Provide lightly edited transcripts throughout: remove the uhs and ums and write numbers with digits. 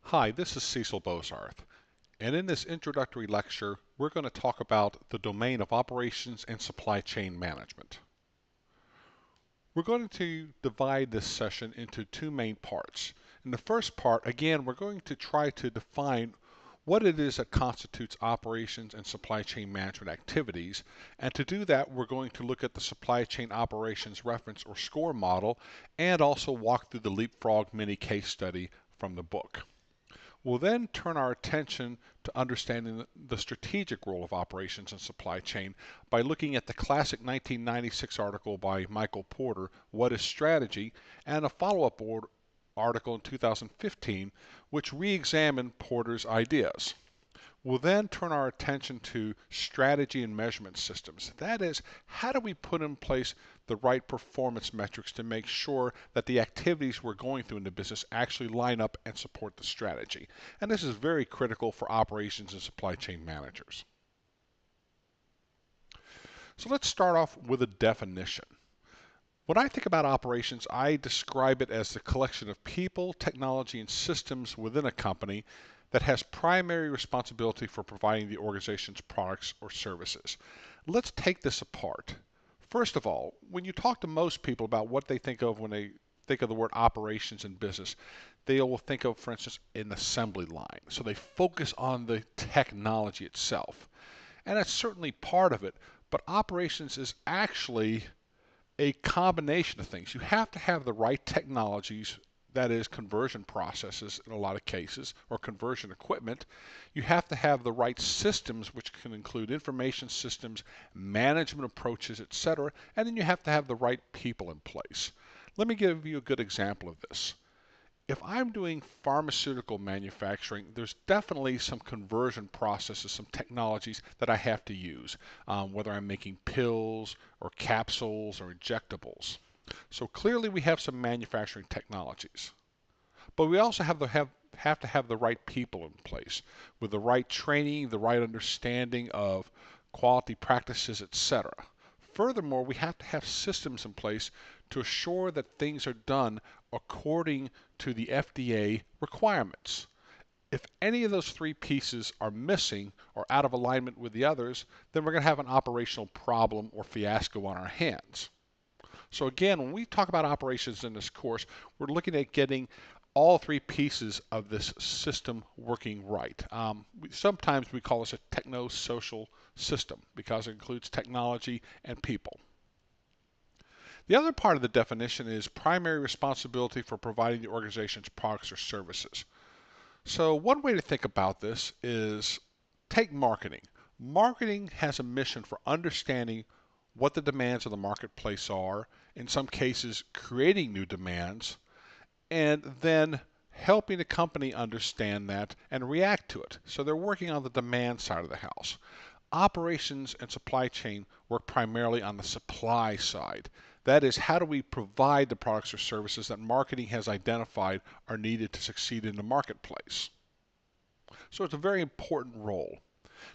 Hi, this is Cecil Bozarth, and in this introductory lecture, we're going to talk about the domain of operations and supply chain management. We're going to divide this session into two main parts. In the first part, again, we're going to try to define what it is that constitutes operations and supply chain management activities. And to do that, we're going to look at the supply chain operations reference or SCORE model and also walk through the Leapfrog mini case study from the book. We'll then turn our attention to understanding the strategic role of operations and supply chain by looking at the classic 1996 article by Michael Porter, What is Strategy?, and a follow-up article in 2015 which re-examined Porter's ideas. We'll then turn our attention to strategy and measurement systems. That is, how do we put in place the right performance metrics to make sure that the activities we're going through in the business actually line up and support the strategy. And this is very critical for operations and supply chain managers. So let's start off with a definition. When I think about operations, I describe it as the collection of people, technology, and systems within a company that has primary responsibility for providing the organization's products or services. Let's take this apart. First of all, when you talk to most people about what they think of when they think of the word operations in business, they will think of, for instance, an assembly line. So they focus on the technology itself. And that's certainly part of it, but operations is actually a combination of things. You have to have the right technologies, that is conversion processes in a lot of cases, or conversion equipment. You have to have the right systems, which can include information systems, management approaches, etc. And then you have to have the right people in place. Let me give you a good example of this. If I'm doing pharmaceutical manufacturing, there's definitely some conversion processes, some technologies that I have to use, whether I'm making pills or capsules or injectables. So clearly we have some manufacturing technologies. But we also have to have the right people in place with the right training, the right understanding of quality practices, etc. Furthermore, we have to have systems in place to assure that things are done according to the FDA requirements. If any of those three pieces are missing or out of alignment with the others, then we're going to have an operational problem or fiasco on our hands. So again, when we talk about operations in this course, we're looking at getting all three pieces of this system working right. Sometimes we call this a techno-social system because it includes technology and people. The other part of the definition is primary responsibility for providing the organization's products or services. So one way to think about this is take marketing. Marketing has a mission for understanding what the demands of the marketplace are, in some cases creating new demands, and then helping the company understand that and react to it. So they're working on the demand side of the house. Operations and supply chain work primarily on the supply side. That is, how do we provide the products or services that marketing has identified are needed to succeed in the marketplace? So it's a very important role.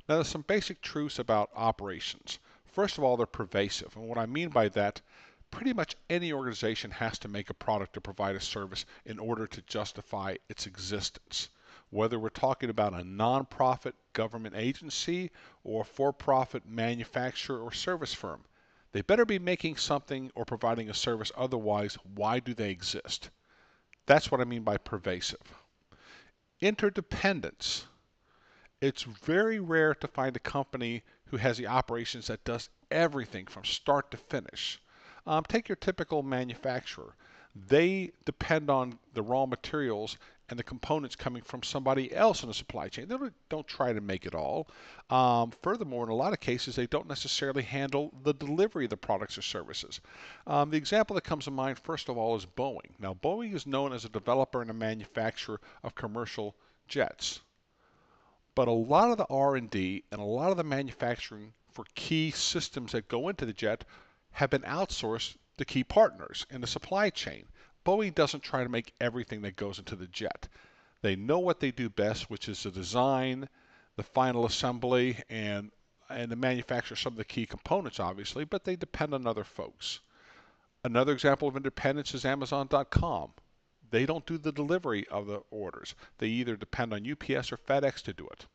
Now, there's some basic truths about operations. First of all, they're pervasive. And what I mean by that, pretty much any organization has to make a product or provide a service in order to justify its existence. Whether we're talking about a nonprofit government agency or a for-profit manufacturer or service firm, they better be making something or providing a service, otherwise, why do they exist? That's what I mean by pervasive. Interdependence. It's very rare to find a company who has the operations that does everything from start to finish. Take your typical manufacturer. They depend on the raw materials and the components coming from somebody else in the supply chain. They don't try to make it all. Furthermore, in a lot of cases, they don't necessarily handle the delivery of the products or services. The example that comes to mind, first of all, is Boeing. Now, Boeing is known as a developer and a manufacturer of commercial jets. But a lot of the R&D and a lot of the manufacturing for key systems that go into the jet have been outsourced to key partners in the supply chain. Boeing doesn't try to make everything that goes into the jet. They know what they do best, which is the design, the final assembly, and the manufacture some of the key components, obviously, but they depend on other folks. Another example of independence is Amazon.com. They don't do the delivery of the orders. They either depend on UPS or FedEx to do it.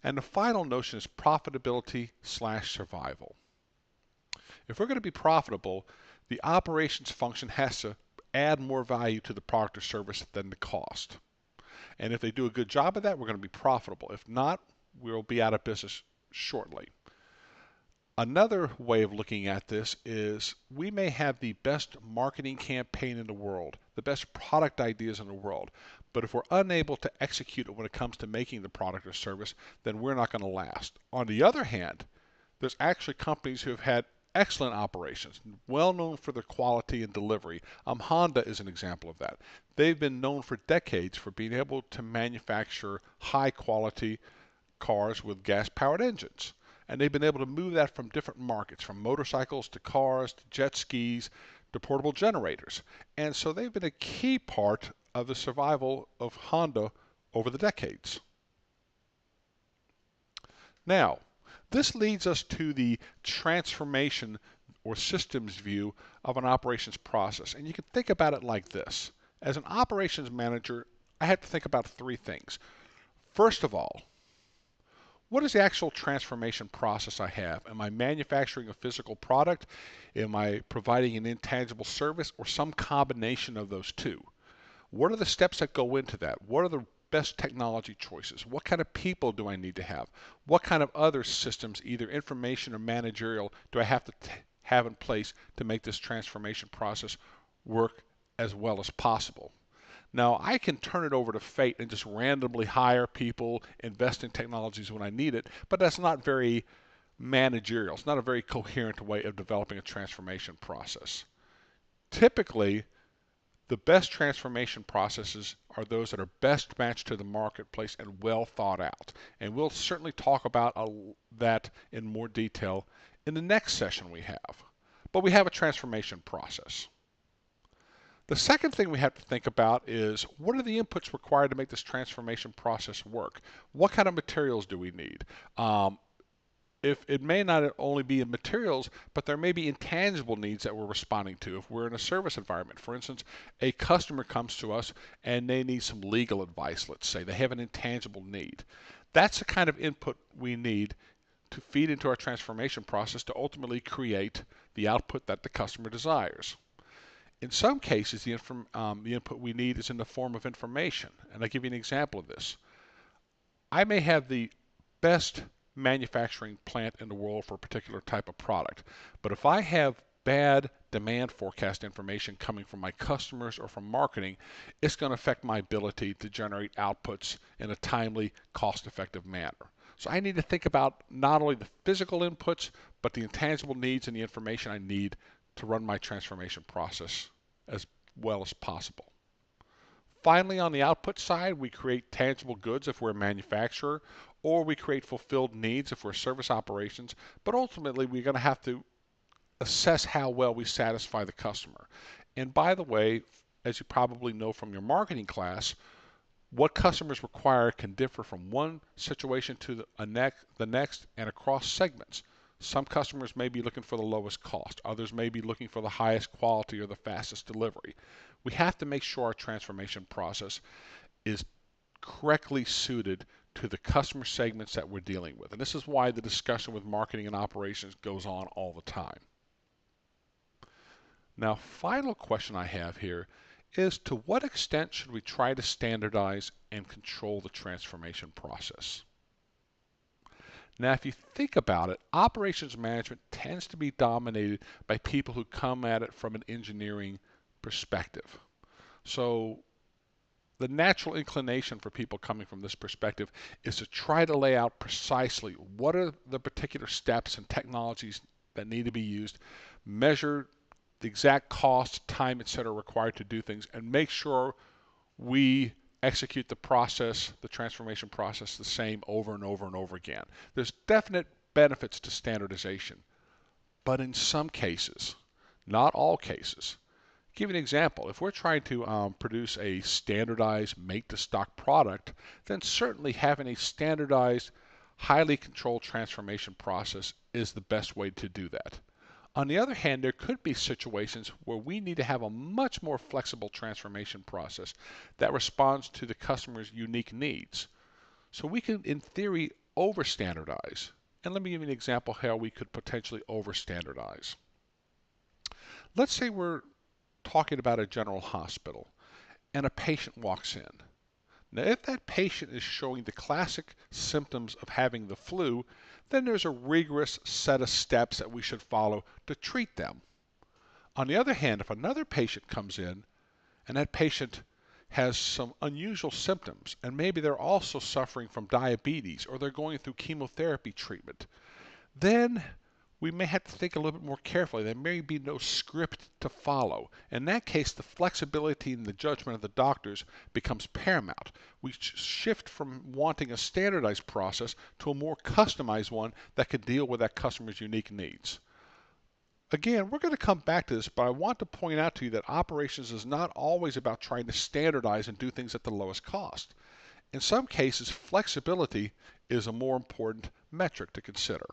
And the final notion is profitability slash survival. If we're going to be profitable, the operations function has to add more value to the product or service than the cost. And if they do a good job of that, we're going to be profitable. If not, we'll be out of business shortly. Another way of looking at this is we may have the best marketing campaign in the world, the best product ideas in the world, but if we're unable to execute it when it comes to making the product or service, then we're not going to last. On the other hand, there's actually companies who have had excellent operations, well known for their quality and delivery. Honda is an example of that. They've been known for decades for being able to manufacture high quality cars with gas-powered engines. And they've been able to move that from different markets, from motorcycles to cars to jet skis to portable generators. And so they've been a key part of the survival of Honda over the decades. Now, this leads us to the transformation or systems view of an operations process. And you can think about it like this. As an operations manager, I have to think about three things. First of all, what is the actual transformation process I have? Am I manufacturing a physical product? Am I providing an intangible service, or some combination of those two? What are the steps that go into that? What are the best technology choices? What kind of people do I need to have? What kind of other systems, either information or managerial, do I have to have in place to make this transformation process work as well as possible? Now, I can turn it over to fate and just randomly hire people, invest in technologies when I need it, but that's not very managerial. It's not a very coherent way of developing a transformation process. Typically, the best transformation processes are those that are best matched to the marketplace and well thought out. And we'll certainly talk about that in more detail in the next session we have. But we have a transformation process. The second thing we have to think about is, what are the inputs required to make this transformation process work? What kind of materials do we need? If it may not only be in materials, but there may be intangible needs that we're responding to. If we're in a service environment, for instance, a customer comes to us and they need some legal advice, let's say. They have an intangible need. That's the kind of input we need to feed into our transformation process to ultimately create the output that the customer desires. In some cases, the input we need is in the form of information. And I'll give you an example of this. I may have the best manufacturing plant in the world for a particular type of product, but if I have bad demand forecast information coming from my customers or from marketing, it's going to affect my ability to generate outputs in a timely, cost-effective manner. So I need to think about not only the physical inputs, but the intangible needs and the information I need to run my transformation process as well as possible. Finally, on the output side, we create tangible goods if we're a manufacturer, or we create fulfilled needs if we're service operations, but ultimately we're going to have to assess how well we satisfy the customer. And by the way, as you probably know from your marketing class, what customers require can differ from one situation to the next and across segments. Some customers may be looking for the lowest cost. Others may be looking for the highest quality or the fastest delivery. We have to make sure our transformation process is correctly suited to the customer segments that we're dealing with. And this is why the discussion with marketing and operations goes on all the time. Now, final question I have here is, to what extent should we try to standardize and control the transformation process? Now, if you think about it, operations management tends to be dominated by people who come at it from an engineering perspective. So the natural inclination for people coming from this perspective is to try to lay out precisely what are the particular steps and technologies that need to be used, measure the exact cost, time, etc. required to do things, and make sure we execute the process, the transformation process, the same over and over and over again. There's definite benefits to standardization, but in some cases, not all cases. Give you an example. If we're trying to produce a standardized make-to-stock product, then certainly having a standardized, highly controlled transformation process is the best way to do that. On the other hand, there could be situations where we need to have a much more flexible transformation process that responds to the customer's unique needs. So we can, in theory, over-standardize. And let me give you an example how we could potentially over-standardize. Let's say we're talking about a general hospital and a patient walks in. Now, if that patient is showing the classic symptoms of having the flu, then there's a rigorous set of steps that we should follow to treat them. On the other hand, if another patient comes in and that patient has some unusual symptoms, and maybe they're also suffering from diabetes or they're going through chemotherapy treatment, then we may have to think a little bit more carefully. There may be no script to follow. In that case, the flexibility in the judgment of the doctors becomes paramount. We shift from wanting a standardized process to a more customized one that can deal with that customer's unique needs. Again, we're going to come back to this, but I want to point out to you that operations is not always about trying to standardize and do things at the lowest cost. In some cases, flexibility is a more important metric to consider.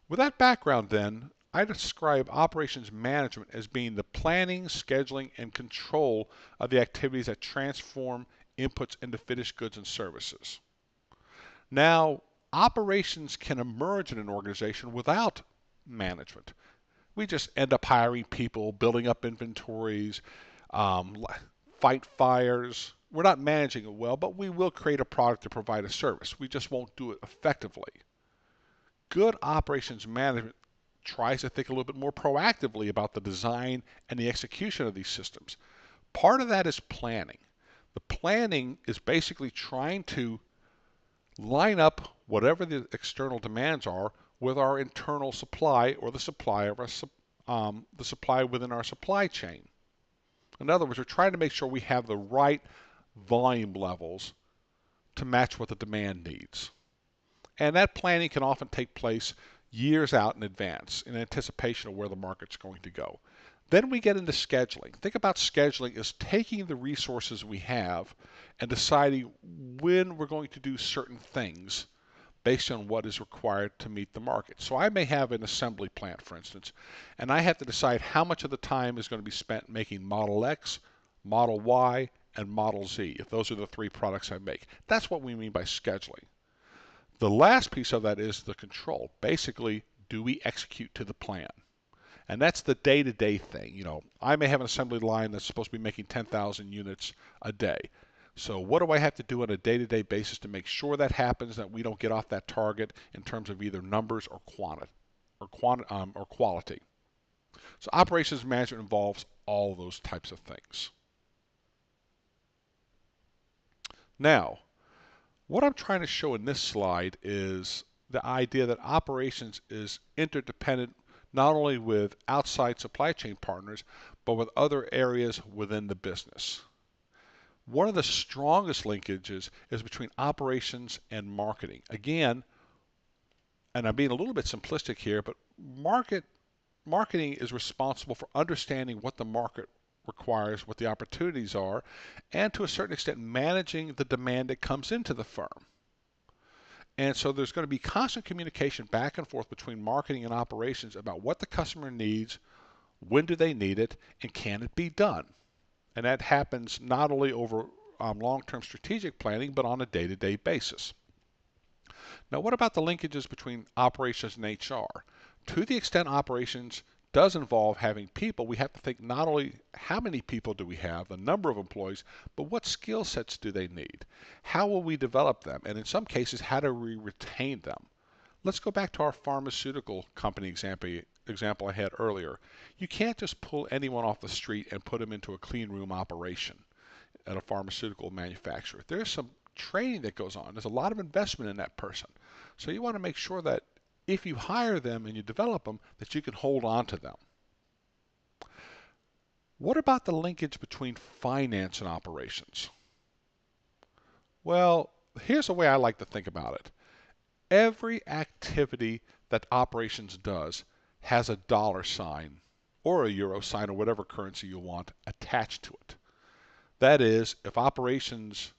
With that background then, I describe operations management as being the planning, scheduling, and control of the activities that transform inputs into finished goods and services. Now, operations can emerge in an organization without management. We just end up hiring people, building up inventories, fight fires. We're not managing it well, but we will create a product to provide a service. We just won't do it effectively. Good operations management tries to think a little bit more proactively about the design and the execution of these systems. Part of that is planning. The planning is basically trying to line up whatever the external demands are with our internal supply or the supply of the supply within our supply chain. In other words, we're trying to make sure we have the right volume levels to match what the demand needs. And that planning can often take place years out in advance in anticipation of where the market's going to go. Then we get into scheduling. Think about scheduling as taking the resources we have and deciding when we're going to do certain things based on what is required to meet the market. So I may have an assembly plant, for instance, and I have to decide how much of the time is going to be spent making Model X, Model Y, and Model Z, if those are the three products I make. That's what we mean by scheduling. The last piece of that is the control. Basically, do we execute to the plan? And that's the day-to-day thing. You know, I may have an assembly line that's supposed to be making 10,000 units a day. So what do I have to do on a day-to-day basis to make sure that happens, that we don't get off that target in terms of either numbers or quality? So operations management involves all those types of things. Now, what I'm trying to show in this slide is the idea that operations is interdependent not only with outside supply chain partners, but with other areas within the business. One of the strongest linkages is between operations and marketing. Again, and I'm being a little bit simplistic here, but marketing is responsible for understanding what the market requires, what the opportunities are, and to a certain extent managing the demand that comes into the firm. And so there's going to be constant communication back and forth between marketing and operations about what the customer needs, when do they need it, and can it be done. And that happens not only over long-term strategic planning, but on a day-to-day basis. Now, what about the linkages between operations and HR? To the extent operations does involve having people, we have to think not only how many people do we have, the number of employees, but what skill sets do they need? How will we develop them? And in some cases, how do we retain them? Let's go back to our pharmaceutical company example I had earlier. You can't just pull anyone off the street and put them into a clean room operation at a pharmaceutical manufacturer. There's some training that goes on. There's a lot of investment in that person. So you want to make sure that if you hire them and you develop them, that you can hold on to them. What about the linkage between finance and operations? Well, here's the way I like to think about it. Every activity that operations does has a dollar sign or a euro sign or whatever currency you want attached to it. That is, if operations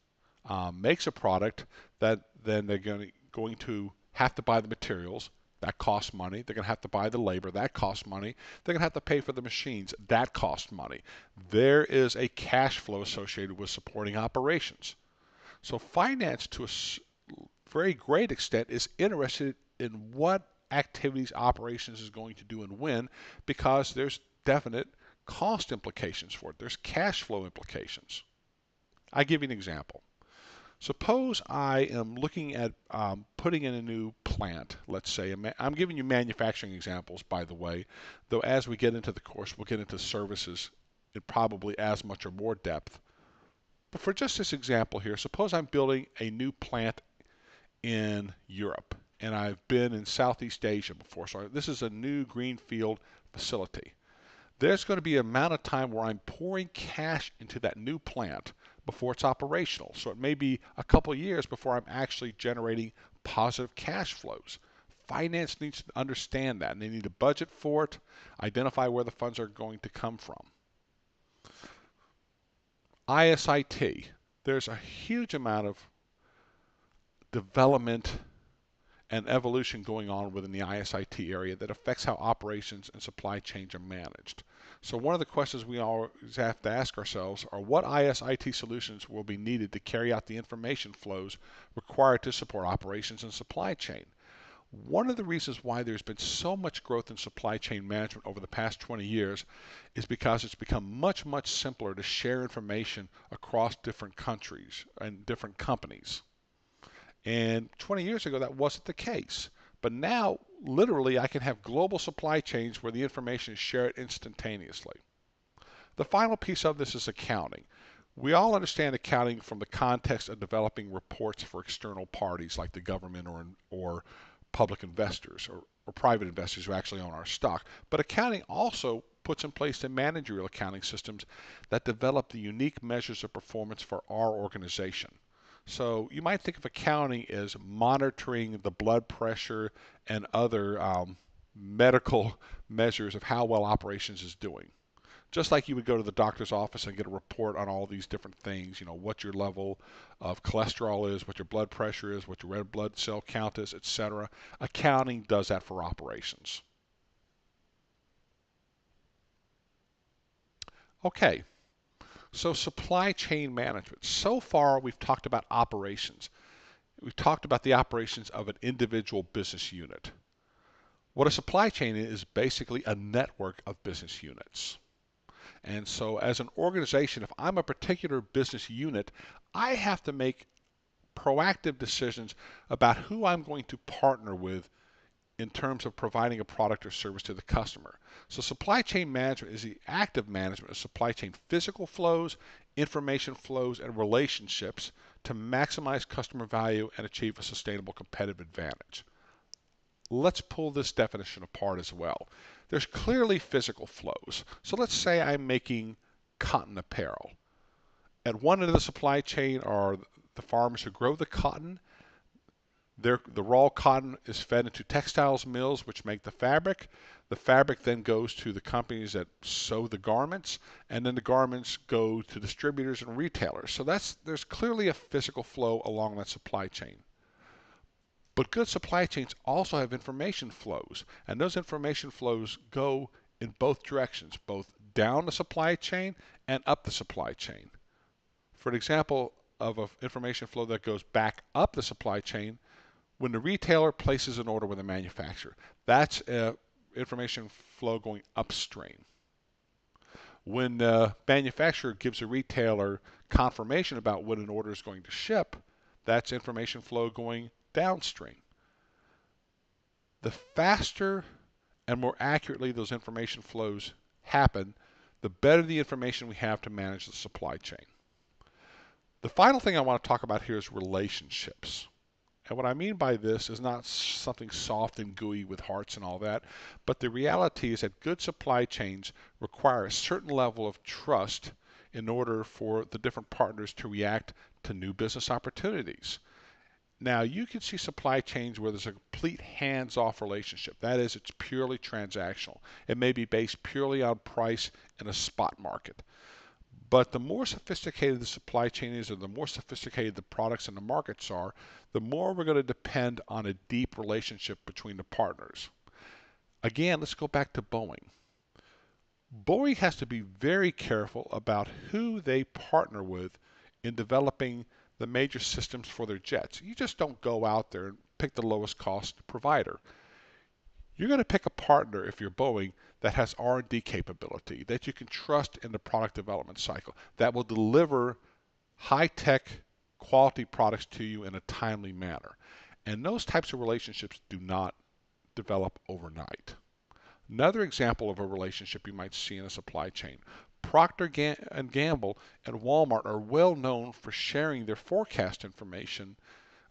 makes a product, then they're going to have to buy the materials. That costs money. They're going to have to buy the labor. That costs money. They're going to have to pay for the machines. That costs money. There is a cash flow associated with supporting operations. So finance, to a very great extent, is interested in what activities operations is going to do and when, because there's definite cost implications for it. There's cash flow implications. I give you an example. Suppose I am looking at putting in a new plant, let's say. I'm giving you manufacturing examples, by the way, though as we get into the course, we'll get into services in probably as much or more depth. But for just this example here, suppose I'm building a new plant in Europe, and I've been in Southeast Asia before, so this is a new greenfield facility. There's going to be an amount of time where I'm pouring cash into that new plant before it's operational. So it may be a couple of years before I'm actually generating positive cash flows. Finance needs to understand that, and they need to budget for it, identify where the funds are going to come from. ISIT, there's a huge amount of development and evolution going on within the ISIT area that affects how operations and supply chains are managed. So one of the questions we always have to ask ourselves are what ISIT solutions will be needed to carry out the information flows required to support operations and supply chain. One of the reasons why there's been so much growth in supply chain management over the past 20 years is because it's become much, much simpler to share information across different countries and different companies. And 20 years ago, that wasn't the case. But now, literally, I can have global supply chains where the information is shared instantaneously. The final piece of this is accounting. We all understand accounting from the context of developing reports for external parties like the government or public investors or private investors who actually own our stock. But accounting also puts in place the managerial accounting systems that develop the unique measures of performance for our organization. So you might think of accounting as monitoring the blood pressure and other medical measures of how well operations is doing. Just like you would go to the doctor's office and get a report on all these different things, what your level of cholesterol is, what your blood pressure is, what your red blood cell count is, etc. Accounting does that for operations. Okay. So supply chain management. So far, we've talked about operations. We've talked about the operations of an individual business unit. What a supply chain is basically a network of business units. And so as an organization, if I'm a particular business unit, I have to make proactive decisions about who I'm going to partner with in terms of providing a product or service to the customer. So supply chain management is the active management of supply chain physical flows, information flows, and relationships to maximize customer value and achieve a sustainable competitive advantage. Let's pull this definition apart as well. There's clearly physical flows. So let's say I'm making cotton apparel. At one end of the supply chain are the farmers who grow the cotton. The raw cotton is fed into textiles mills, which make the fabric. The fabric then goes to the companies that sew the garments, and then the garments go to distributors and retailers. So there's clearly a physical flow along that supply chain. But good supply chains also have information flows, and those information flows go in both directions, both down the supply chain and up the supply chain. For an example of an information flow that goes back up the supply chain, when the retailer places an order with a manufacturer, that's an information flow going upstream. When the manufacturer gives a retailer confirmation about when an order is going to ship, that's information flow going downstream. The faster and more accurately those information flows happen, the better the information we have to manage the supply chain. The final thing I want to talk about here is relationships. And what I mean by this is not something soft and gooey with hearts and all that, but the reality is that good supply chains require a certain level of trust in order for the different partners to react to new business opportunities. Now, you can see supply chains where there's a complete hands-off relationship. That is, it's purely transactional. It may be based purely on price in a spot market. But the more sophisticated the supply chain is, or the more sophisticated the products and the markets are, the more we're going to depend on a deep relationship between the partners. Again, let's go back to Boeing. Boeing has to be very careful about who they partner with in developing the major systems for their jets. You just don't go out there and pick the lowest cost provider. You're going to pick a partner, if you're Boeing, that has R&D capability, that you can trust in the product development cycle, that will deliver high-tech quality products to you in a timely manner. And those types of relationships do not develop overnight. Another example of a relationship you might see in a supply chain. Procter & Gamble and Walmart are well known for sharing their forecast information.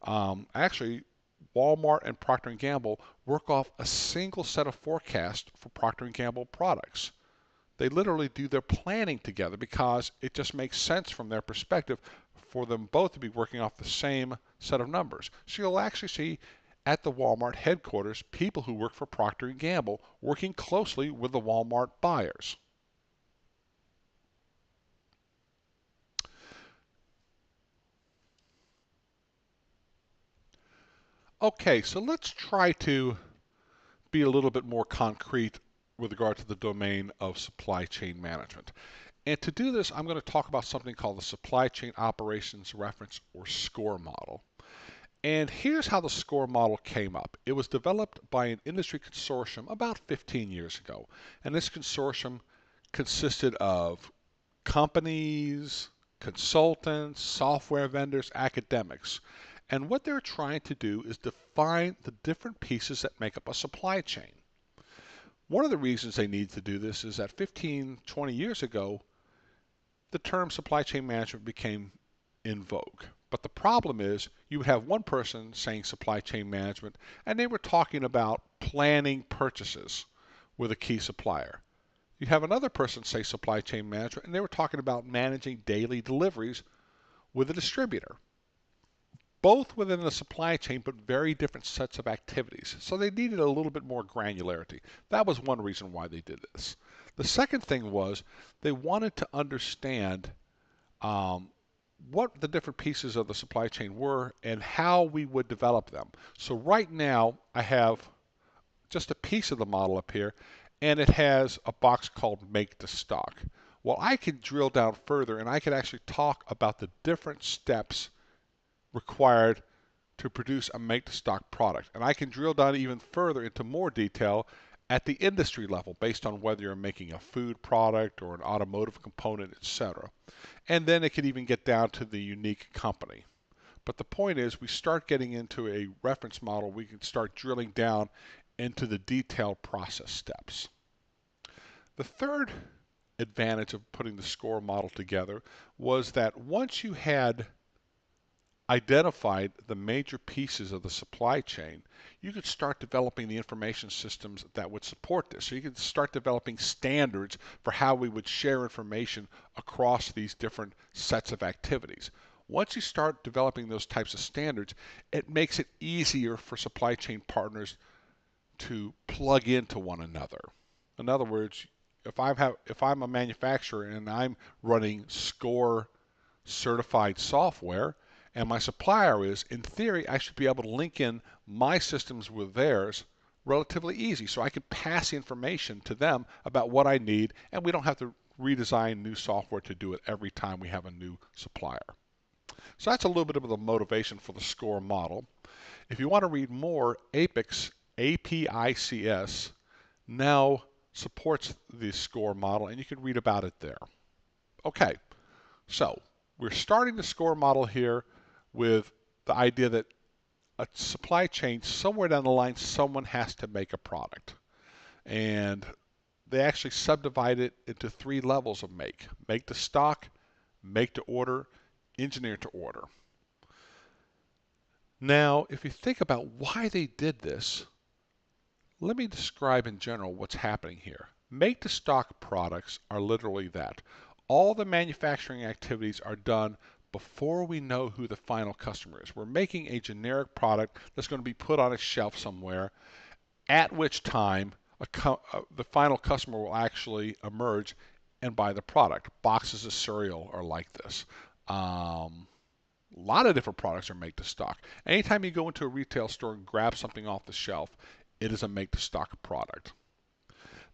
Actually, Walmart and Procter & Gamble work off a single set of forecasts for Procter & Gamble products. They literally do their planning together because it just makes sense from their perspective for them both to be working off the same set of numbers. So you'll actually see at the Walmart headquarters people who work for Procter & Gamble working closely with the Walmart buyers. Okay, so let's try to be a little bit more concrete with regard to the domain of supply chain management. And to do this, I'm going to talk about something called the Supply Chain Operations Reference or SCORE model. And here's how the SCORE model came up. It was developed by an industry consortium about 15 years ago. And this consortium consisted of companies, consultants, software vendors, academics. And what they're trying to do is define the different pieces that make up a supply chain. One of the reasons they need to do this is that 15, 20 years ago, the term supply chain management became in vogue. But the problem is you would have one person saying supply chain management, and they were talking about planning purchases with a key supplier. You have another person say supply chain management, and they were talking about managing daily deliveries with a distributor. Both within the supply chain, but very different sets of activities. So they needed a little bit more granularity. That was one reason why they did this. The second thing was they wanted to understand what the different pieces of the supply chain were and how we would develop them. So right now I have just a piece of the model up here, and it has a box called Make to Stock. Well, I can drill down further and I can actually talk about the different steps required to produce a Make to Stock product. And I can drill down even further into more detail at the industry level based on whether you're making a food product or an automotive component, etc. And then it could even get down to the unique company. But the point is we start getting into a reference model, we can start drilling down into the detailed process steps. The third advantage of putting the SCORE model together was that once you had identified the major pieces of the supply chain, you could start developing the information systems that would support this. So you could start developing standards for how we would share information across these different sets of activities. Once you start developing those types of standards, it makes it easier for supply chain partners to plug into one another. In other words, if I'm a manufacturer and I'm running SCORE certified software, and my supplier is, in theory, I should be able to link in my systems with theirs relatively easy. So I can pass information to them about what I need, and we don't have to redesign new software to do it every time we have a new supplier. So that's a little bit of the motivation for the SCORE model. If you want to read more, APICS, APICS, now supports the SCORE model, and you can read about it there. Okay, so we're starting the SCORE model here with the idea that a supply chain, somewhere down the line, someone has to make a product. And they actually subdivide it into 3 levels of make. Make to stock, make to order, engineer to order. Now, if you think about why they did this, let me describe in general what's happening here. Make to stock products are literally that. All the manufacturing activities are done before we know who the final customer is. We're making a generic product that's going to be put on a shelf somewhere, at which time the final customer will actually emerge and buy the product. Boxes of cereal are like this. A lot of different products are make to stock. Anytime you go into a retail store and grab something off the shelf, it is a make to stock product.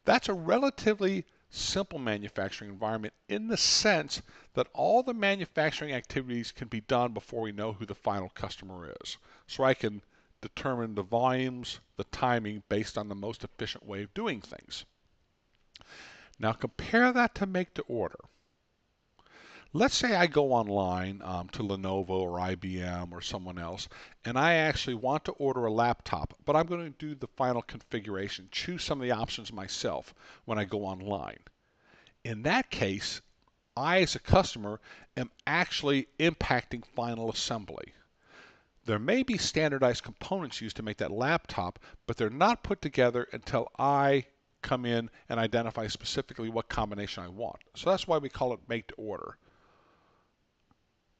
That's a relatively simple manufacturing environment in the sense that all the manufacturing activities can be done before we know who the final customer is. So I can determine the volumes, the timing based on the most efficient way of doing things. Now compare that to make to order. Let's say I go online to Lenovo or IBM or someone else, and I actually want to order a laptop, but I'm going to do the final configuration, choose some of the options myself when I go online. In that case, I as a customer am actually impacting final assembly. There may be standardized components used to make that laptop, but they're not put together until I come in and identify specifically what combination I want. So that's why we call it make to order.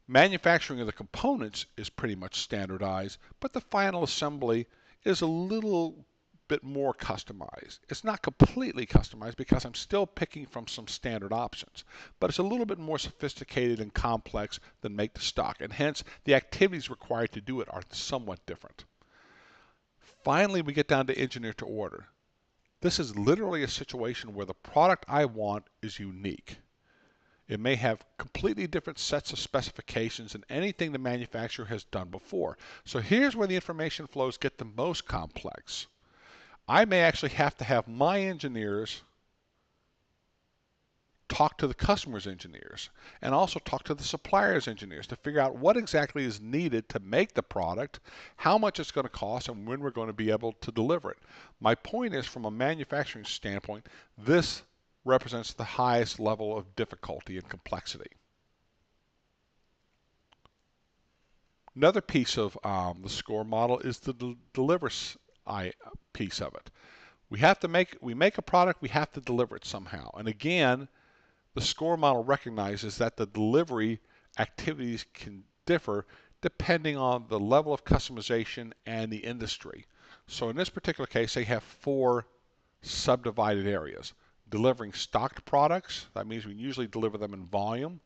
Manufacturing of the components is pretty much standardized, but the final assembly is a little bit more customized. It's not completely customized because I'm still picking from some standard options, but it's a little bit more sophisticated and complex than make to stock, and hence the activities required to do it are somewhat different. Finally, we get down to engineer to order. This is literally a situation where the product I want is unique. It may have completely different sets of specifications than anything the manufacturer has done before. So here's where the information flows get the most complex. I may actually have to have my engineers talk to the customer's engineers and also talk to the supplier's engineers to figure out what exactly is needed to make the product, how much it's going to cost, and when we're going to be able to deliver it. My point is, from a manufacturing standpoint, this represents the highest level of difficulty and complexity. Another piece of the SCORE model is the deliver piece of it. We make a product, we have to deliver it somehow. And again, the SCORE model recognizes that the delivery activities can differ depending on the level of customization and the industry. So in this particular case, they have 4 subdivided areas. Delivering stocked products, that means we usually deliver them in volume.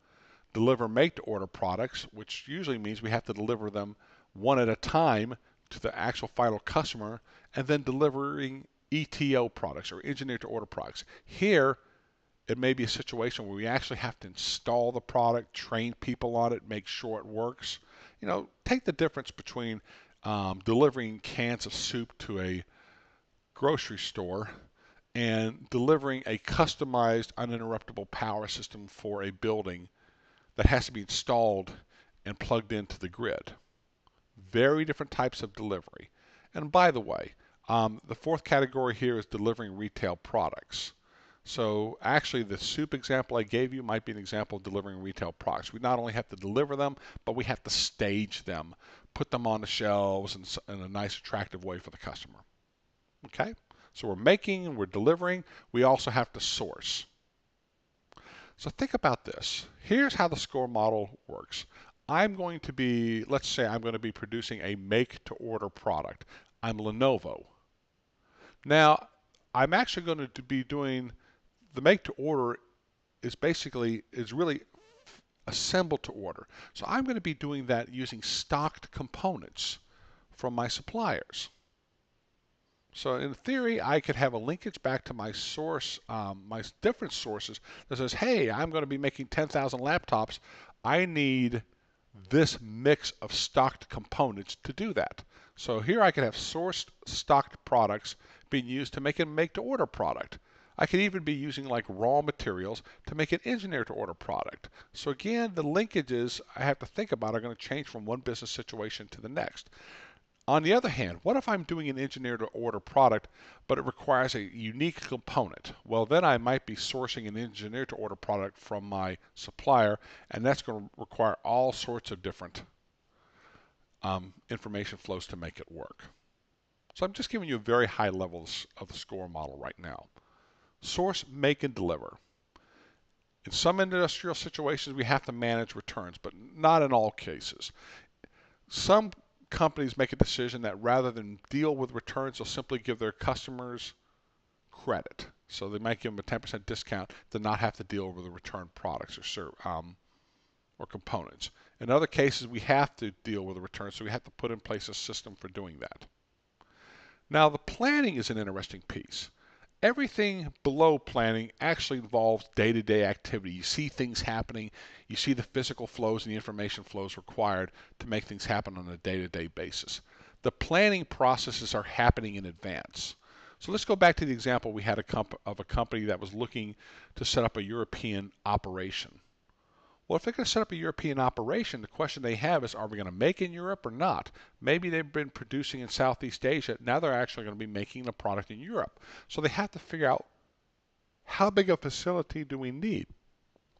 Deliver make-to-order products, which usually means we have to deliver them one at a time to the actual final customer, and then delivering ETO products, or engineer-to-order products. Here, it may be a situation where we actually have to install the product, train people on it, make sure it works. Take the difference between delivering cans of soup to a grocery store and delivering a customized uninterruptible power system for a building that has to be installed and plugged into the grid. Very different types of delivery. And by the way, the 4th category here is delivering retail products. So actually the soup example I gave you might be an example of delivering retail products. We not only have to deliver them, but we have to stage them, put them on the shelves in a nice attractive way for the customer. Okay? So we're making, we're delivering, we also have to source. So think about this. Here's how the SCORE model works. Let's say I'm going to be producing a make-to-order product. I'm Lenovo. Now, I'm actually going to be doing the make-to-order is really assembled to order. So I'm going to be doing that using stocked components from my suppliers. So in theory, I could have a linkage back to my source, my different sources that says, hey, I'm going to be making 10,000 laptops. I need this mix of stocked components to do that. So here I could have sourced stocked products being used to make a make-to-order product. I could even be using like raw materials to make an engineer-to-order product. So again, the linkages I have to think about are going to change from one business situation to the next. On the other hand, what if I'm doing an engineer-to-order product, but it requires a unique component? Well, then I might be sourcing an engineer-to-order product from my supplier, and that's going to require all sorts of different information flows to make it work. So I'm just giving you very high levels of the SCORE model right now. Source, make, and deliver. In some industrial situations, we have to manage returns, but not in all cases. Some companies make a decision that rather than deal with returns, they'll simply give their customers credit. So they might give them a 10% discount to not have to deal with the returned products or components. In other cases, we have to deal with the returns, so we have to put in place a system for doing that. Now, the planning is an interesting piece. Everything below planning actually involves day-to-day activity. You see things happening, you see the physical flows and the information flows required to make things happen on a day-to-day basis. The planning processes are happening in advance. So let's go back to the example we had of a company that was looking to set up a European operation. Well, if they're going to set up a European operation, the question they have is, are we going to make in Europe or not? Maybe they've been producing in Southeast Asia. Now they're actually going to be making the product in Europe. So they have to figure out, how big a facility do we need?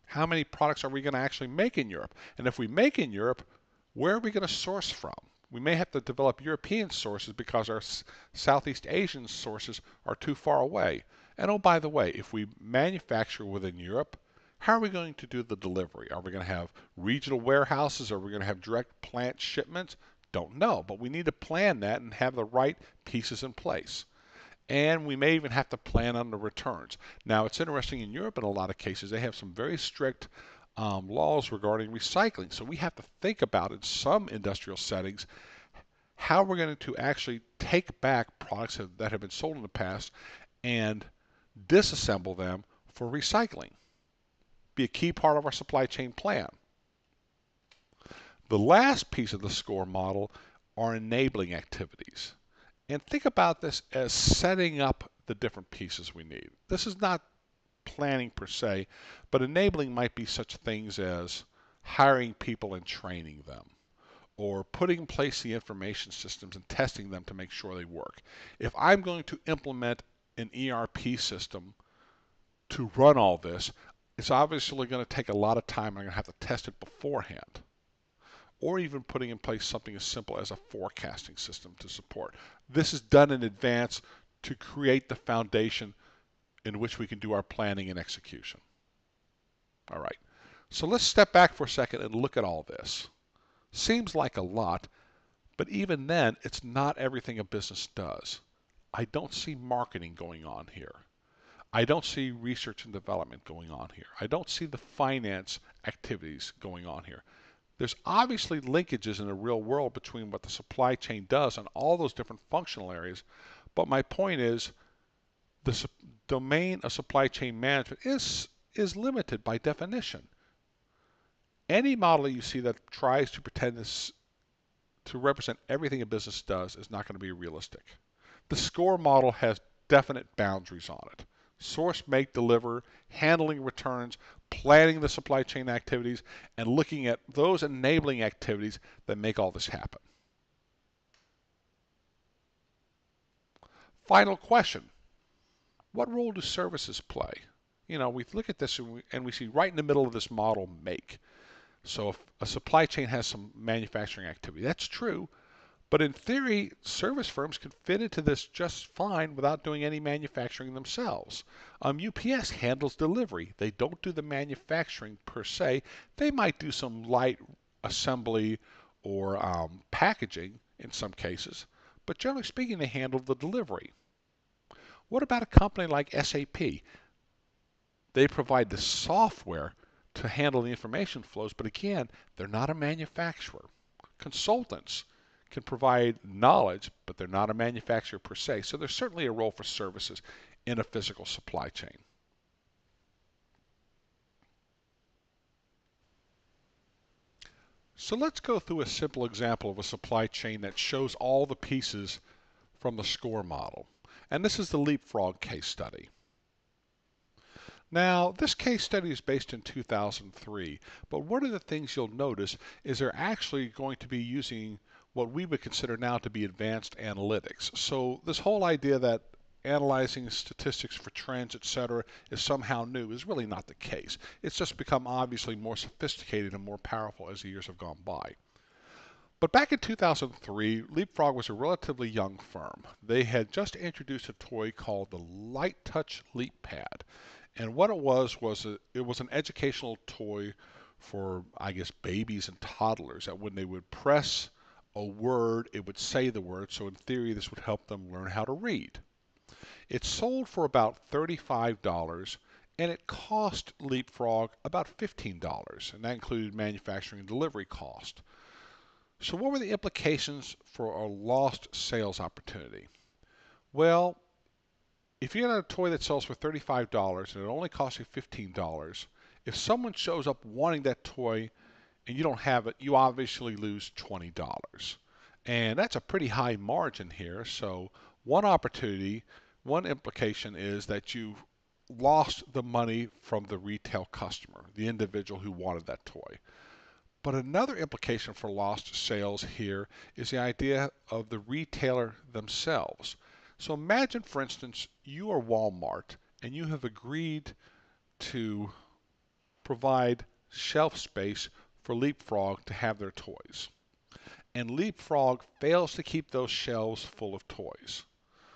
How many products are we going to actually make in Europe? And if we make in Europe, where are we going to source from? We may have to develop European sources because our Southeast Asian sources are too far away. And oh, by the way, if we manufacture within Europe, how are we going to do the delivery? Are we going to have regional warehouses? Are we going to have direct plant shipments? Don't know, but we need to plan that and have the right pieces in place. And we may even have to plan on the returns. Now, it's interesting, in Europe in a lot of cases, they have some very strict laws regarding recycling. So we have to think about, in some industrial settings, how we're going to actually take back products that have been sold in the past and disassemble them for recycling. Be a key part of our supply chain plan. The last piece of the SCORE model are enabling activities. And think about this as setting up the different pieces we need. This is not planning per se, but enabling might be such things as hiring people and training them, or putting in place the information systems and testing them to make sure they work. If I'm going to implement an ERP system to run all this, it's obviously going to take a lot of time. I'm going to have to test it beforehand. Or even putting in place something as simple as a forecasting system to support. This is done in advance to create the foundation in which we can do our planning and execution. All right, so let's step back for a second and look at all this. Seems like a lot, but even then, it's not everything a business does. I don't see marketing going on here. I don't see research and development going on here. I don't see the finance activities going on here. There's obviously linkages in the real world between what the supply chain does and all those different functional areas, but my point is the domain of supply chain management is limited by definition. Any model you see that tries to pretend to represent everything a business does is not going to be realistic. The SCORE model has definite boundaries on it. Source, make, deliver, handling returns, planning the supply chain activities, and looking at those enabling activities that make all this happen. Final question. What role do services play? You know, we look at this and we see right in the middle of this model, make. So if a supply chain has some manufacturing activity, that's true. But in theory, service firms can fit into this just fine without doing any manufacturing themselves. UPS handles delivery. They don't do the manufacturing per se. They might do some light assembly or packaging in some cases, but generally speaking, they handle the delivery. What about a company like SAP? They provide the software to handle the information flows, but again, they're not a manufacturer. Consultants can provide knowledge, but they're not a manufacturer per se. So there's certainly a role for services in a physical supply chain. So let's go through a simple example of a supply chain that shows all the pieces from the SCORE model. And this is the Leapfrog case study. Now, this case study is based in 2003, but one of the things you'll notice is they're actually going to be using what we would consider now to be advanced analytics. So this whole idea that analyzing statistics for trends, etc., is somehow new is really not the case. It's just become obviously more sophisticated and more powerful as the years have gone by. But back in 2003, Leapfrog was a relatively young firm. They had just introduced a toy called the Light Touch LeapPad. And what it was it was an educational toy for, I guess, babies and toddlers, that when they would press a word, it would say the word. So in theory, this would help them learn how to read. It sold for about $35 and it cost Leapfrog about $15, and that included manufacturing and delivery cost. So what were the implications for a lost sales opportunity? Well, if you got a toy that sells for $35 and it only costs you $15, if someone shows up wanting that toy and you don't have it, you obviously lose $20. And that's a pretty high margin here. So one opportunity, one implication is that you lost the money from the retail customer, the individual who wanted that toy. But another implication for lost sales here is the idea of the retailer themselves. So imagine, for instance, you are Walmart and you have agreed to provide shelf space for Leapfrog to have their toys. And Leapfrog fails to keep those shelves full of toys.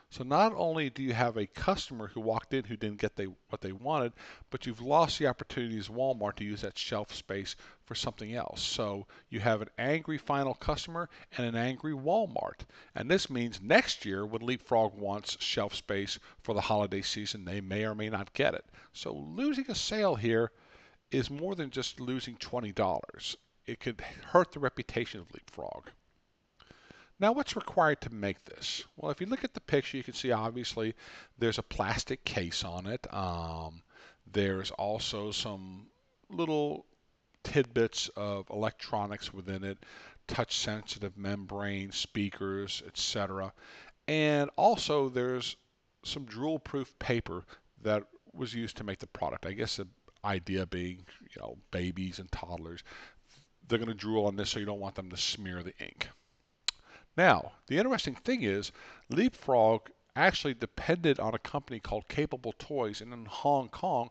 So not only do you have a customer who walked in who didn't get what they wanted, but you've lost the opportunity as Walmart to use that shelf space for something else. So you have an angry final customer and an angry Walmart. And this means next year when Leapfrog wants shelf space for the holiday season, they may or may not get it. So losing a sale here is more than just losing $20. It could hurt the reputation of Leapfrog. Now, what's required to make this? Well, if you look at the picture, you can see obviously there's a plastic case on it. There's also some little tidbits of electronics within it, touch-sensitive membrane, speakers, etc. And also there's some drool-proof paper that was used to make the product. I guess the idea being, babies and toddlers, they're going to drool on this, so you don't want them to smear the ink. Now, the interesting thing is, Leapfrog actually depended on a company called Capable Toys in Hong Kong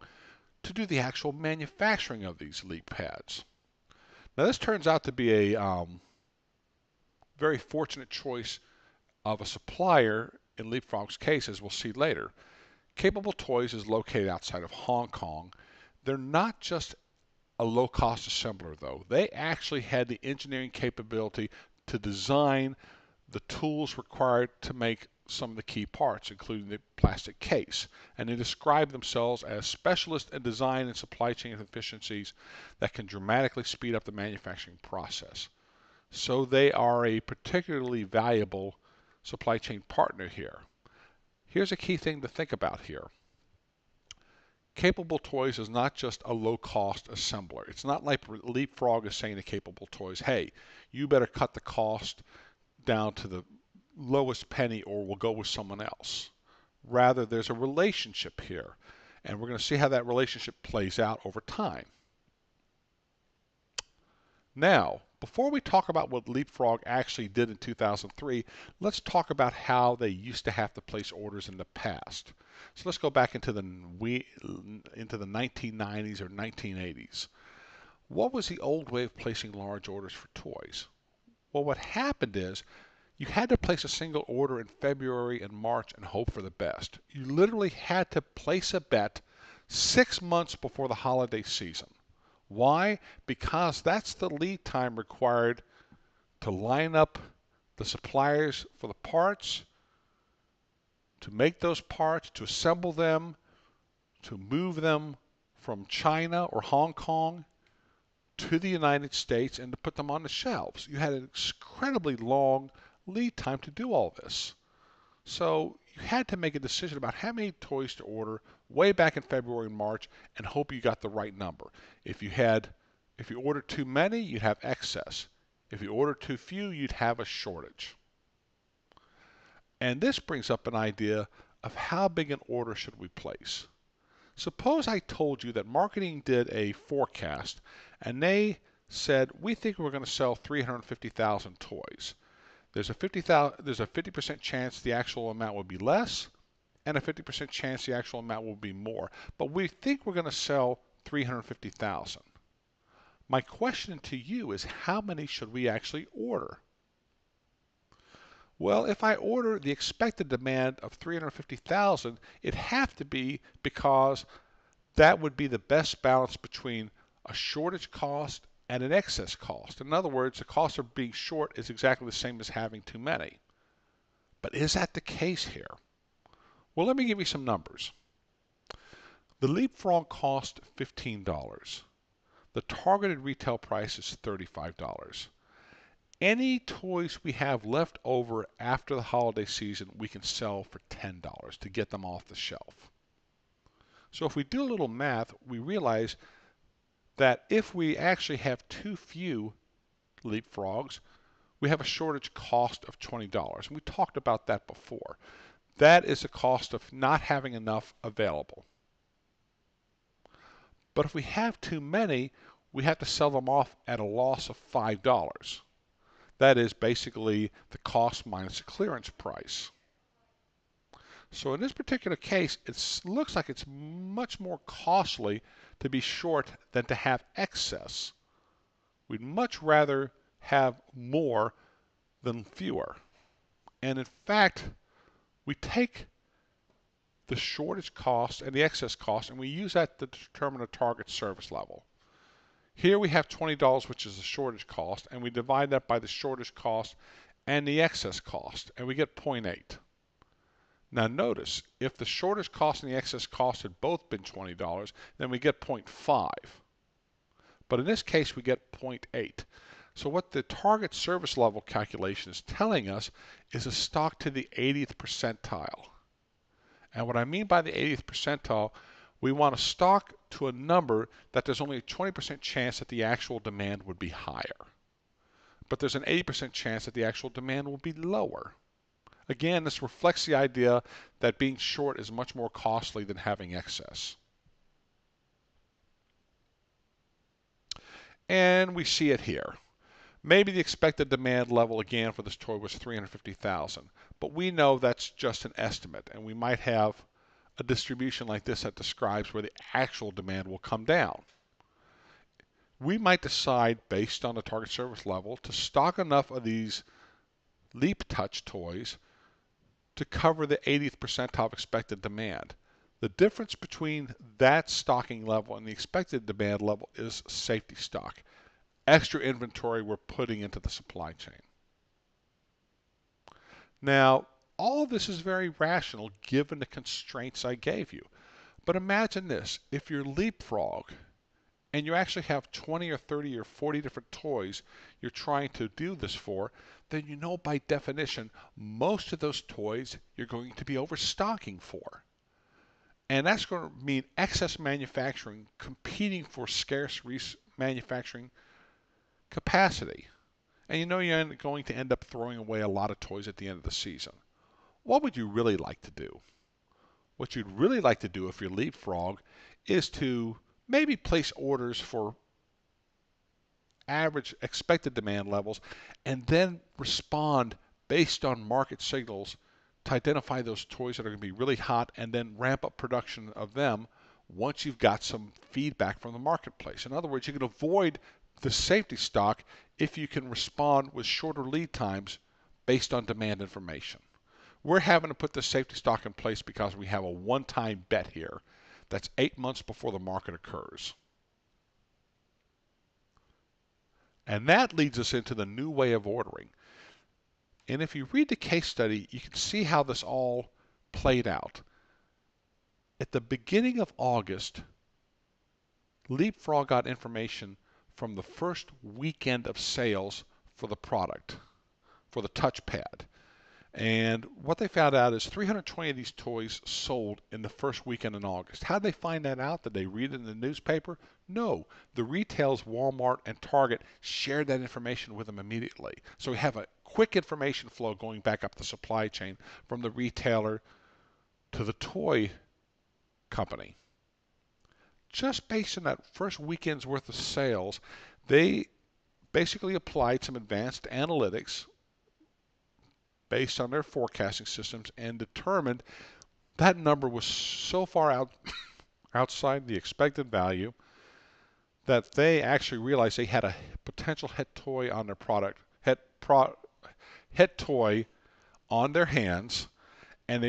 to do the actual manufacturing of these Leap pads. Now, this turns out to be a very fortunate choice of a supplier in Leapfrog's case, as we'll see later. Capable Toys is located outside of Hong Kong. They're not just a low-cost assembler, though. They actually had the engineering capability to design the tools required to make some of the key parts, including the plastic case. And they describe themselves as specialists in design and supply chain efficiencies that can dramatically speed up the manufacturing process. So they are a particularly valuable supply chain partner here. Here's a key thing to think about here. Capable Toys is not just a low-cost assembler. It's not like Leapfrog is saying to Capable Toys, hey, you better cut the cost down to the lowest penny or we'll go with someone else. Rather, there's a relationship here, and we're going to see how that relationship plays out over time. Now, before we talk about what Leapfrog actually did in 2003, let's talk about how they used to have to place orders in the past. So let's go back into the 1990s or 1980s. What was the old way of placing large orders for toys? Well, what happened is you had to place a single order in February and March and hope for the best. You literally had to place a bet 6 months before the holiday season. Why? Because that's the lead time required to line up the suppliers for the parts, to make those parts, to assemble them, to move them from China or Hong Kong to the United States and to put them on the shelves. You had an incredibly long lead time to do all this. So you had to make a decision about how many toys to order way back in February and March and hope you got the right number. If you ordered too many, you'd have excess. If you ordered too few, you'd have a shortage. And this brings up an idea of how big an order should we place. Suppose I told you that marketing did a forecast and they said, we think we're going to sell 350,000 toys. There's a 50% chance the actual amount will be less and a 50% chance the actual amount will be more. But we think we're going to sell 350,000. My question to you is, how many should we actually order? Well, if I order the expected demand of 350,000, it'd have to be because that would be the best balance between a shortage cost and an excess cost. In other words, the cost of being short is exactly the same as having too many. But is that the case here? Well, let me give you some numbers. The Leapfrog cost $15. The targeted retail price is $35. Any toys we have left over after the holiday season, we can sell for $10 to get them off the shelf. So if we do a little math, we realize that if we actually have too few Leapfrogs, we have a shortage cost of $20. And we talked about that before. That is the cost of not having enough available. But if we have too many, we have to sell them off at a loss of $5. That is basically the cost minus the clearance price. So in this particular case, it looks like it's much more costly to be short than to have excess. We'd much rather have more than fewer. And in fact, we take the shortage cost and the excess cost, and we use that to determine a target service level. Here we have $20, which is the shortage cost, and we divide that by the shortage cost and the excess cost, and we get 0.8. Now notice, if the shortage cost and the excess cost had both been $20, then we get 0.5. But in this case, we get 0.8. So what the target service level calculation is telling us is a stock to the 80th percentile. And what I mean by the 80th percentile, we want to stock to a number that there's only a 20% chance that the actual demand would be higher. But there's an 80% chance that the actual demand will be lower. Again, this reflects the idea that being short is much more costly than having excess. And we see it here. Maybe the expected demand level again for this toy was 350,000, but we know that's just an estimate, and we might have a distribution like this that describes where the actual demand will come down. We might decide, based on the target service level, to stock enough of these Leap Touch toys to cover the 80th percentile of expected demand. The difference between that stocking level and the expected demand level is safety stock. Extra inventory we're putting into the supply chain. Now, all this is very rational given the constraints I gave you. But imagine this, if you're Leapfrog and you actually have 20 or 30 or 40 different toys you're trying to do this for, then you know by definition most of those toys you're going to be overstocking for. And that's going to mean excess manufacturing competing for scarce manufacturing capacity. And you know you're going to end up throwing away a lot of toys at the end of the season. What would you really like to do? What you'd really like to do if you're Leapfrog is to maybe place orders for average expected demand levels and then respond based on market signals to identify those toys that are going to be really hot and then ramp up production of them once you've got some feedback from the marketplace. In other words, you can avoid the safety stock if you can respond with shorter lead times based on demand information. We're having to put the safety stock in place because we have a one-time bet here that's 8 months before the market occurs. And that leads us into the new way of ordering. And if you read the case study, you can see how this all played out. At the beginning of August, Leapfrog got information from the first weekend of sales for the product, for the touchpad. And what they found out is 320 of these toys sold in the first weekend in August. How did they find that out? Did they read it in the newspaper? No. The retailers, Walmart and Target, shared that information with them immediately. So we have a quick information flow going back up the supply chain from the retailer to the toy company. Just based on that first weekend's worth of sales, they basically applied some advanced analytics based on their forecasting systems and determined that number was so far outside the expected value that they actually realized they had a potential head toy on their product, head toy on their hands, and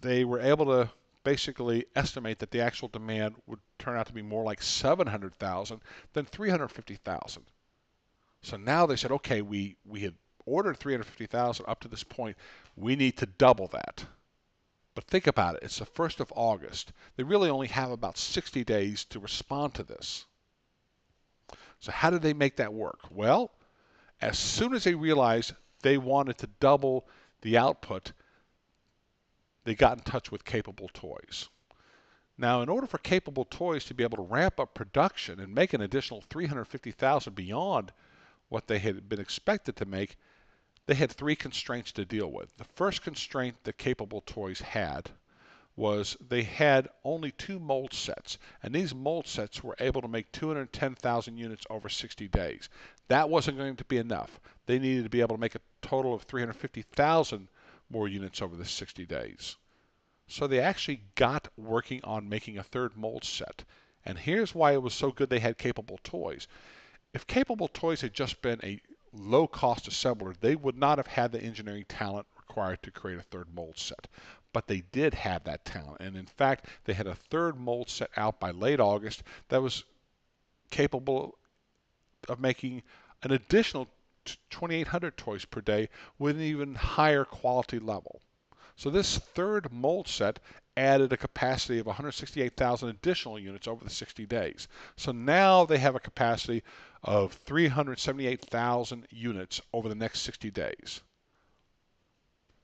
they were able to basically estimate that the actual demand would turn out to be more like 700,000 than 350,000. So now they said, okay, we had ordered 350,000 up to this point. We need to double that. But think about it, it's the 1st of August. They really only have about 60 days to respond to this. So how did they make that work? Well, as soon as they realized they wanted to double the output, they got in touch with Capable Toys. Now, in order for Capable Toys to be able to ramp up production and make an additional 350,000 beyond what they had been expected to make, they had three constraints to deal with. The first constraint that Capable Toys had was they had only 2 mold sets, and these mold sets were able to make 210,000 units over 60 days. That wasn't going to be enough. They needed to be able to make a total of 350,000 more units over the 60 days. So they actually got working on making a third mold set. And here's why it was so good they had Capable Toys. If Capable Toys had just been a low-cost assembler, they would not have had the engineering talent required to create a third mold set. But they did have that talent. And in fact, they had a third mold set out by late August that was capable of making an additional 2,800 toys per day with an even higher quality level. So this third mold set added a capacity of 168,000 additional units over the 60 days. So now they have a capacity of 378,000 units over the next 60 days.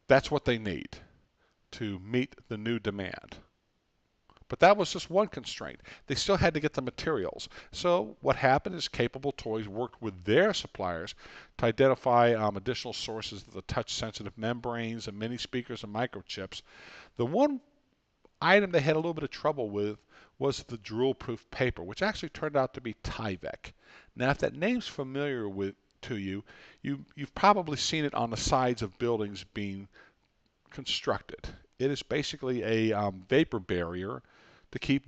That's what they need to meet the new demand. But that was just one constraint. They still had to get the materials. So what happened is Capable Toys worked with their suppliers to identify additional sources of the touch-sensitive membranes and mini speakers and microchips. The one item they had a little bit of trouble with was the drool-proof paper, which actually turned out to be Tyvek. Now, if that name's familiar to you, you've probably seen it on the sides of buildings being constructed. It is basically a vapor barrier to keep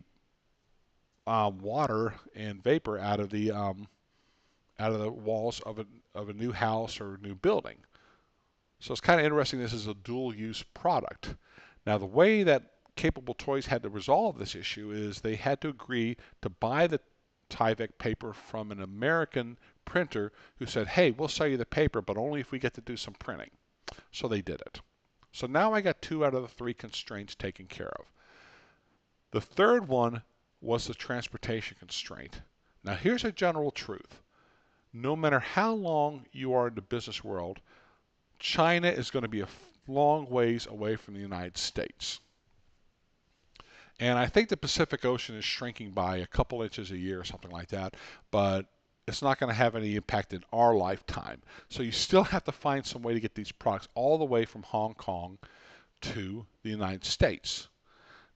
water and vapor out of the walls of a new house or new building. So it's kind of interesting. This is a dual-use product. Now, the way that Capable Toys had to resolve this issue is they had to agree to buy the Tyvek paper from an American printer who said, "Hey, we'll sell you the paper, but only if we get to do some printing." So they did it. So now I got 2 out of the 3 constraints taken care of. The third one was the transportation constraint. Now here's a general truth. No matter how long you are in the business world, China is going to be a long ways away from the United States. And I think the Pacific Ocean is shrinking by a couple inches a year or something like that, but it's not going to have any impact in our lifetime. So you still have to find some way to get these products all the way from Hong Kong to the United States.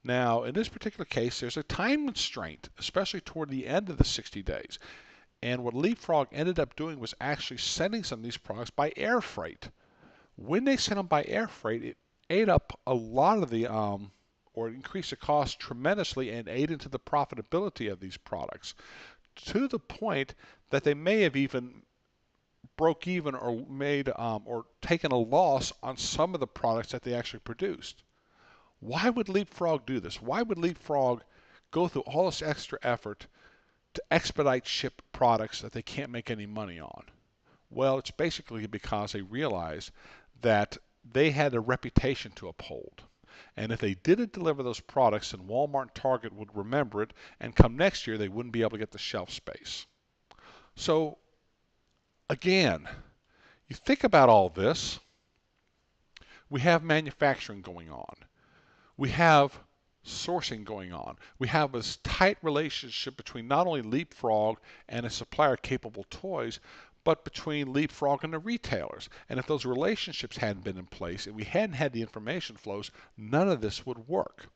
Now, in this particular case, there's a time constraint, especially toward the end of the 60 days. And what Leapfrog ended up doing was actually sending some of these products by air freight. When they sent them by air freight, it ate up a lot of the, or increased the cost tremendously and ate into the profitability of these products, to the point that they may have even broke even or made or taken a loss on some of the products that they actually produced. Why would Leapfrog do this? Why would Leapfrog go through all this extra effort to expedite ship products that they can't make any money on? Well, it's basically because they realized that they had a reputation to uphold. And if they didn't deliver those products, then Walmart and Target would remember it, and come next year, they wouldn't be able to get the shelf space. So, again, you think about all this. We have manufacturing going on. We have sourcing going on. We have this tight relationship between not only Leapfrog and a supplier, Capable Toys, but between Leapfrog and the retailers. And if those relationships hadn't been in place and we hadn't had the information flows, none of this would work.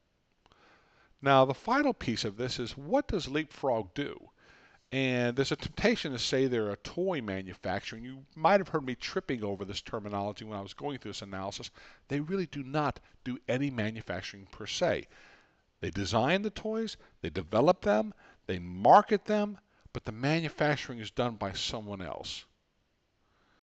Now, the final piece of this is, what does Leapfrog do? And there's a temptation to say they're a toy manufacturer. And you might have heard me tripping over this terminology when I was going through this analysis. They really do not do any manufacturing per se. They design the toys, they develop them, they market them, but the manufacturing is done by someone else.